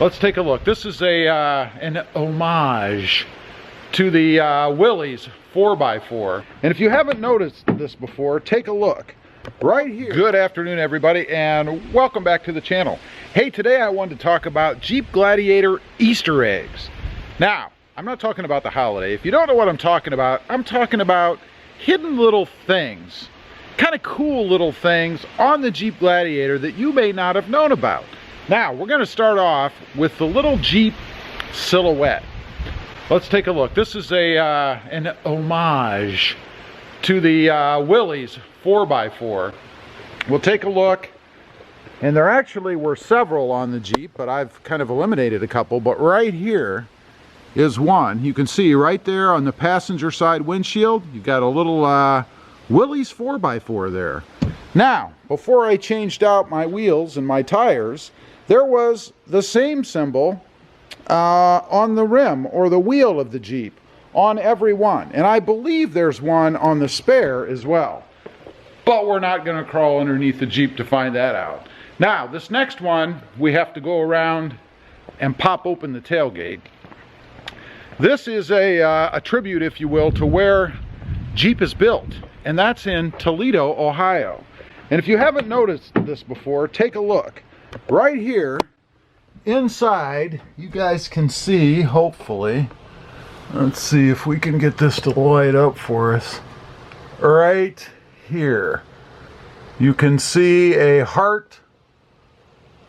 Let's take a look. This is an homage to the Willys 4x4. And if you haven't noticed this before, take a look right here. Good afternoon, everybody, and welcome back to the channel. Hey, today I wanted to talk about Jeep Gladiator Easter eggs. Now, I'm not talking about the holiday. If you don't know what I'm talking about hidden little things, kind of cool little things on the Jeep Gladiator that you may not have known about. Now, we're going to start off with the little Jeep silhouette. Let's take a look. This is an homage to the Willys 4x4. We'll take a look, and there actually were several on the Jeep, but I've kind of eliminated a couple. But right here is one. You can see right there on the passenger side windshield, you've got a little Willys 4x4 there. Now, before I changed out my wheels and my tires, there was the same symbol on the rim or the wheel of the Jeep on every one, and I believe there's one on the spare as well, but we're not going to crawl underneath the Jeep to find that out. Now, this next one, we have to go around and pop open the tailgate. This is a tribute, if you will, to where Jeep is built, and that's in Toledo, Ohio. And if you haven't noticed this before, take a look right here. Inside, you guys can see, hopefully, let's see if we can get this to light up for us. Right here, you can see a heart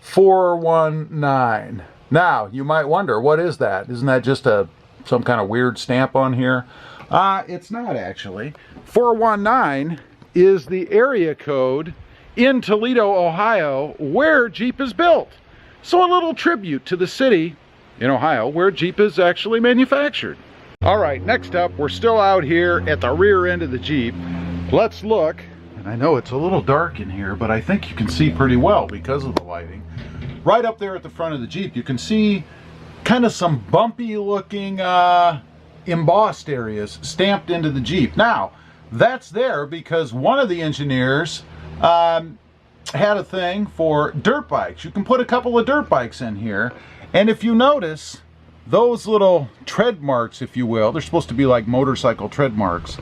419. Now, you might wonder, what is that? Isn't that just some kind of weird stamp on here? It's not actually. 419 is the area code in Toledo, Ohio, where Jeep is built. So a little tribute to the city in Ohio where Jeep is actually manufactured. All right, next up, we're still out here at the rear end of the Jeep. Let's look, and I know it's a little dark in here, but I think you can see pretty well because of the lighting. Right up there at the front of the Jeep, you can see kind of some bumpy looking embossed areas stamped into the Jeep. Now, that's there because one of the engineers had a thing for dirt bikes. You can put a couple of dirt bikes in here, and if you notice, those little tread marks, if you will, they're supposed to be like motorcycle tread marks,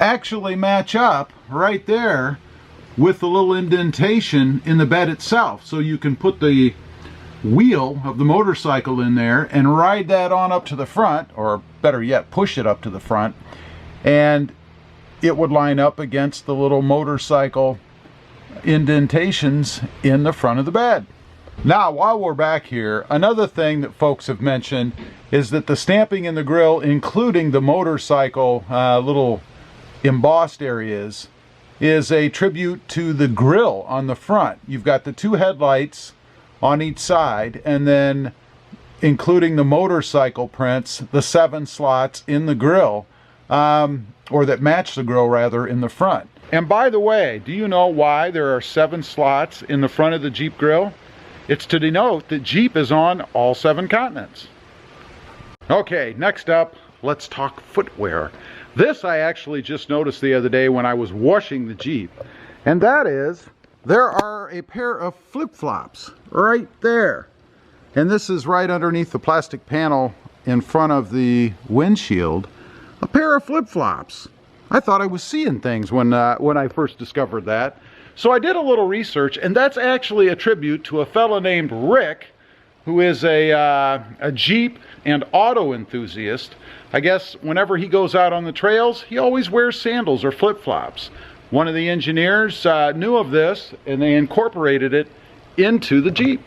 actually match up right there with the little indentation in the bed itself. So you can put the wheel of the motorcycle in there and ride that on up to the front, or better yet, push it up to the front, and it would line up against the little motorcycle indentations in the front of the bed. Now, while we're back here, another thing that folks have mentioned is that the stamping in the grille, including the motorcycle little embossed areas, is a tribute to the grille on the front. You've got the two headlights on each side, and then including the motorcycle prints, the 7 slots in the grille, or that match the grille rather, in the front. And by the way, do you know why there are 7 slots in the front of the Jeep grille? It's to denote that Jeep is on all 7 continents. Okay, next up, let's talk footwear. This I actually just noticed the other day when I was washing the Jeep, and that is, there are a pair of flip-flops right there. And this is right underneath the plastic panel in front of the windshield. A pair of flip-flops. I thought I was seeing things when I first discovered that. So I did a little research, and that's actually a tribute to a fellow named Rick, who is a Jeep and auto enthusiast. I guess whenever he goes out on the trails, he always wears sandals or flip-flops. One of the engineers knew of this, and they incorporated it into the Jeep.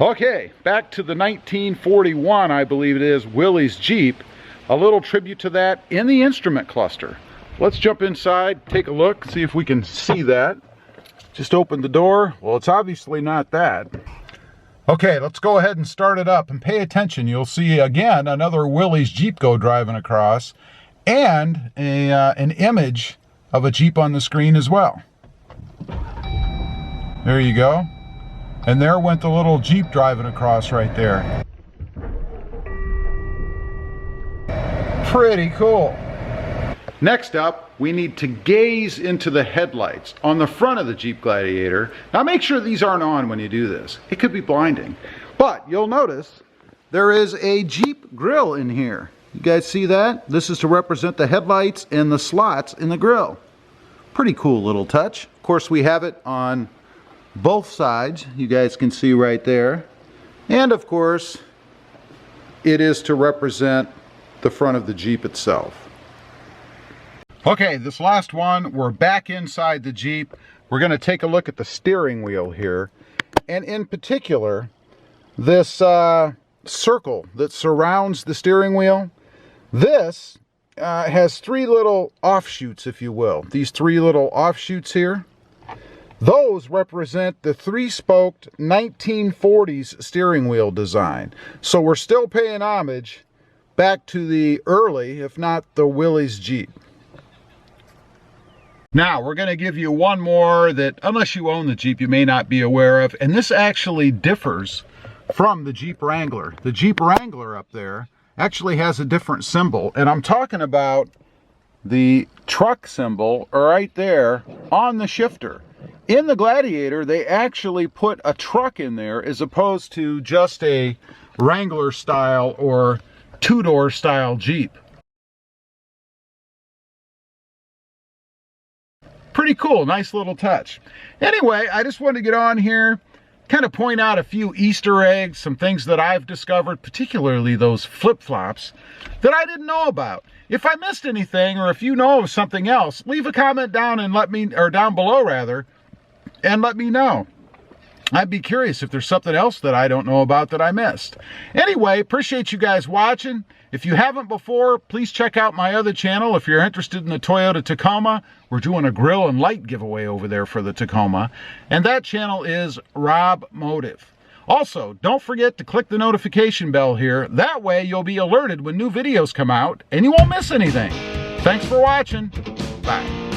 Okay, back to the 1941, I believe it is, Willys Jeep. A little tribute to that in the instrument cluster. Let's jump inside, take a look, see if we can see that. Just open the door. Well, it's obviously not that. Okay, let's go ahead and start it up and pay attention. You'll see again another Willys Jeep go driving across, and an image of a Jeep on the screen as well. There you go. And there went the little Jeep driving across right there. Pretty cool. Next up, we need to gaze into the headlights on the front of the Jeep Gladiator. Now make sure these aren't on when you do this. It could be blinding. But you'll notice there is a Jeep grill in here. You guys see that? This is to represent the headlights and the slots in the grill. Pretty cool little touch. Of course, we have it on both sides. You guys can see right there. And of course, it is to represent the front of the Jeep itself. Okay, this last one, we're back inside the Jeep. We're going to take a look at the steering wheel here. And in particular, this circle that surrounds the steering wheel. This has three little offshoots, if you will. These three little offshoots here. Those represent the three-spoked 1940s steering wheel design. So we're still paying homage back to the early, if not the Willys Jeep. Now, we're going to give you one more that, unless you own the Jeep, you may not be aware of. And this actually differs from the Jeep Wrangler. The Jeep Wrangler up there actually has a different symbol. And I'm talking about the truck symbol right there on the shifter. In the Gladiator, they actually put a truck in there as opposed to just a Wrangler style or two-door style Jeep. Pretty cool, nice little touch. Anyway, I just wanted to get on here, kind of point out a few Easter eggs, some things that I've discovered, particularly those flip-flops that I didn't know about. If I missed anything, or if you know of something else, leave a comment down and let me, or down below rather, and let me know. I'd be curious if there's something else that I don't know about that I missed. Anyway, appreciate you guys watching. If you haven't before, please check out my other channel. If you're interested in the Toyota Tacoma, we're doing a grill and light giveaway over there for the Tacoma. And that channel is Rob Motive. Also, don't forget to click the notification bell here. That way you'll be alerted when new videos come out and you won't miss anything. Thanks for watching. Bye.